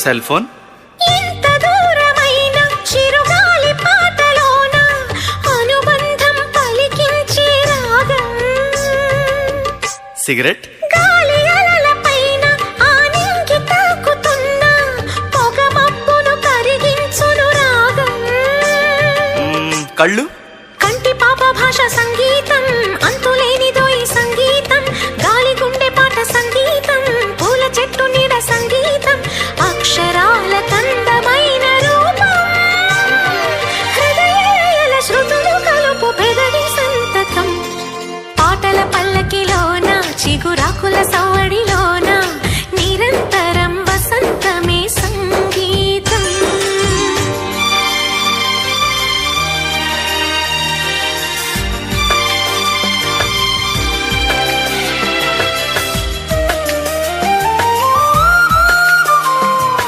Cell phone. ఎంత దూరమైన చిరుగాలి పాటలోన అనుబంధం పలికించే రాగం. సిగరెట్. గాలి అలలపైన ఆనింగి తాకుతున్న పొగ మబ్బును కరిగించును రాగం. కళ్ళు.